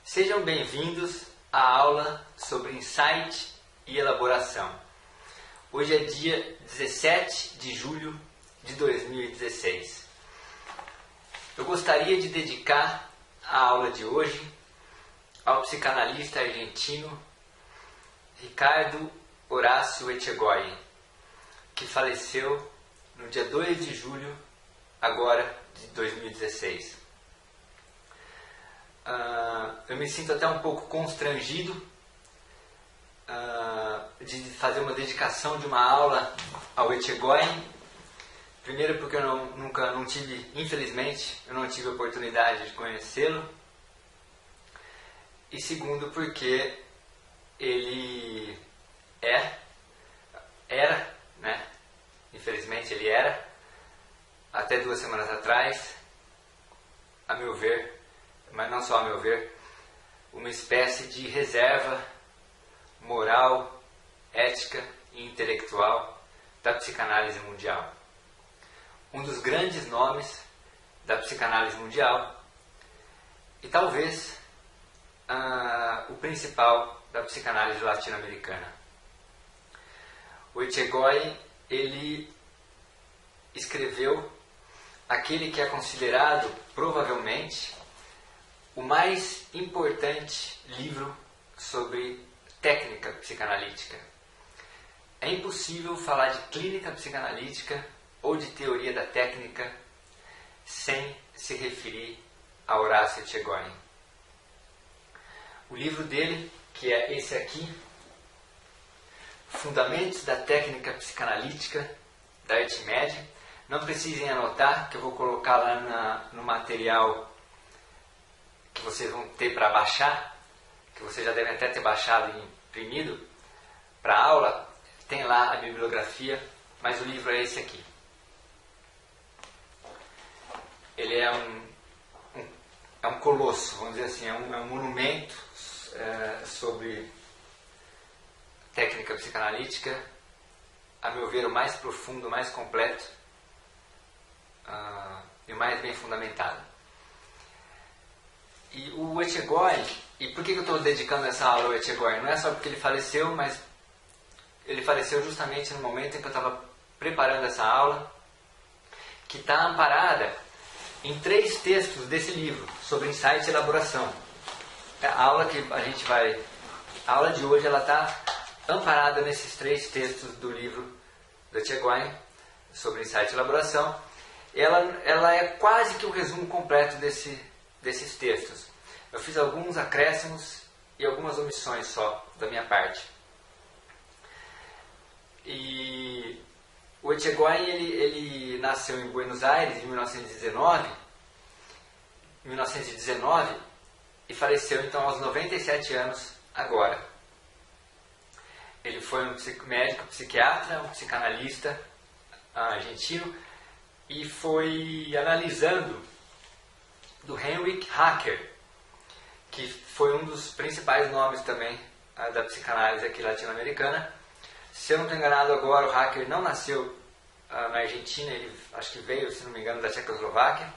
Sejam bem-vindos à aula sobre insight e elaboração. Hoje é dia 17 de julho de 2016. Eu gostaria de dedicar a aula de hoje ao psicanalista argentino Ricardo Horácio Echegói, que faleceu no dia 2 de julho agora de 2016. Eu me sinto até um pouco constrangido de fazer uma dedicação de uma aula ao Echegói. Primeiro porque eu infelizmente, eu não tive a oportunidade de conhecê-lo. E segundo porque ele era, né? Infelizmente ele era, até 2 semanas atrás, a meu ver, mas não só a meu ver, uma espécie de reserva moral, ética e intelectual da psicanálise mundial. Um dos grandes nomes da psicanálise mundial e talvez o principal da psicanálise latino-americana. O Echegói, ele escreveu aquele que é considerado, provavelmente, o mais importante livro sobre técnica psicanalítica. É impossível falar de clínica psicanalítica ou de teoria da técnica sem se referir a Horácio Echegói. O livro dele, que é esse aqui, Fundamentos da Técnica Psicanalítica da Arte Média. Não precisem anotar, que eu vou colocar lá no material que vocês vão ter para baixar, que vocês já devem até ter baixado e imprimido para a aula. Tem lá a bibliografia, mas o livro é esse aqui. Ele é um colosso, vamos dizer assim, é um monumento sobre técnica psicanalítica, a meu ver, o mais profundo, o mais completo e o mais bem fundamentado. E o Echegói, e por que eu estou dedicando essa aula ao Echegói? Não é só porque ele faleceu, mas ele faleceu justamente no momento em que eu estava preparando essa aula, que está amparada em 3 textos desse livro, sobre insight e elaboração. A aula de hoje ela está amparada nesses 3 textos do livro do Echegói, sobre insight e elaboração. Ela é quase que um resumo completo desses textos. Eu fiz alguns acréscimos e algumas omissões só da minha parte. E o Echegói ele nasceu em Buenos Aires em 1919 e faleceu então aos 97 anos agora. Ele foi um médico psiquiatra, um psicanalista argentino, e foi analisando do Heinrich Hacker, que foi um dos principais nomes também da psicanálise aqui latino-americana. Se eu não estou enganado agora, o Hacker não nasceu na Argentina, ele acho que veio, se não me engano, da Tchecoslováquia,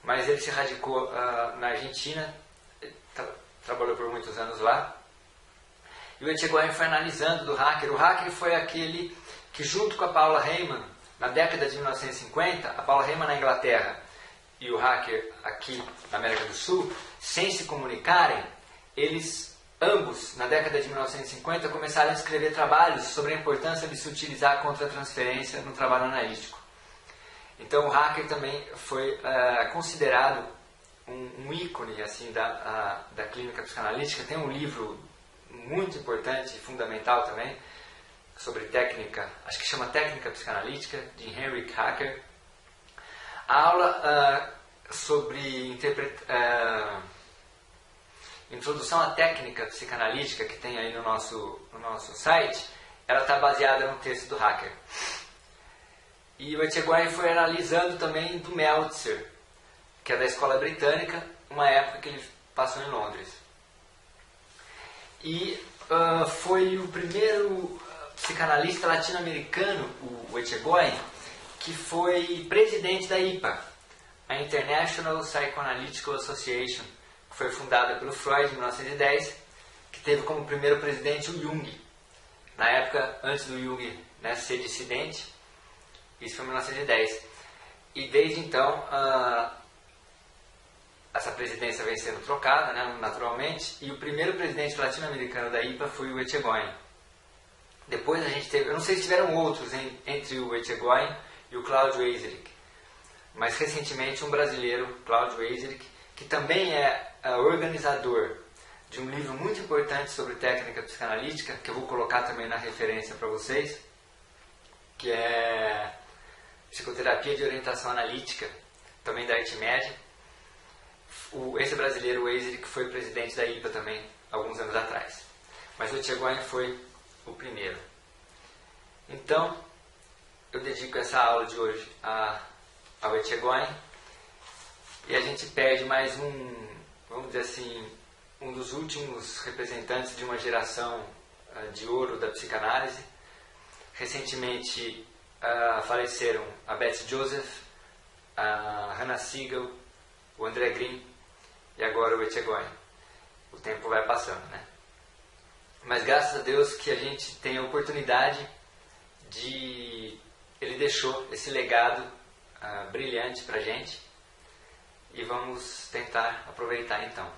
mas ele se radicou na Argentina, trabalhou por muitos anos lá. E o Echegói foi analisando do Hacker. O Hacker foi aquele que, junto com a Paula Heyman, na década de 1950, a Paula Heyman na Inglaterra e o Hacker aqui na América do Sul, sem se comunicarem, eles ambos, na década de 1950, começaram a escrever trabalhos sobre a importância de se utilizar a contratransferência no trabalho analítico. Então o Hacker também foi considerado um ícone assim, da clínica psicanalítica. Tem um livro muito importante e fundamental também sobre técnica, acho que chama Técnica Psicanalítica, de Heinrich Hacker. A aula sobre introdução à técnica psicanalítica que tem aí no nosso site, ela está baseada no texto do Hacker. E o Echegói foi analisando também do Meltzer, que é da escola britânica, uma época que ele passou em Londres. E foi o primeiro psicanalista latino-americano, o Echegói, que foi presidente da IPA, a International Psychoanalytical Association, que foi fundada pelo Freud em 1910, que teve como primeiro presidente o Jung. Na época, antes do Jung, né, ser dissidente, isso foi em 1910. E desde então, essa presidência vem sendo trocada, né, naturalmente, e o primeiro presidente latino-americano da IPA foi o Etchegoyen. Depois a gente teve, eu não sei se tiveram outros entre o Etchegoyen e o Claudio Eyserich, mas recentemente um brasileiro, Claudio Eyserich, que também é organizador de um livro muito importante sobre técnica psicanalítica, que eu vou colocar também na referência para vocês, que é Psicoterapia de Orientação Analítica, também da Artimédia. Esse brasileiro, o Eyserich, foi presidente da IPA também, alguns anos atrás. Mas o Etchegoyen foi o primeiro. Então, eu dedico essa aula de hoje ao Etchegoyen, e a gente perde mais vamos dizer assim, um dos últimos representantes de uma geração de ouro da psicanálise. Recentemente faleceram a Betsy Joseph, a Hannah Siegel, o André Green e agora o Etchegoyen. O tempo vai passando, né? Mas graças a Deus que a gente tem a oportunidade de... Ele deixou esse legado brilhante pra gente, e vamos tentar aproveitar então.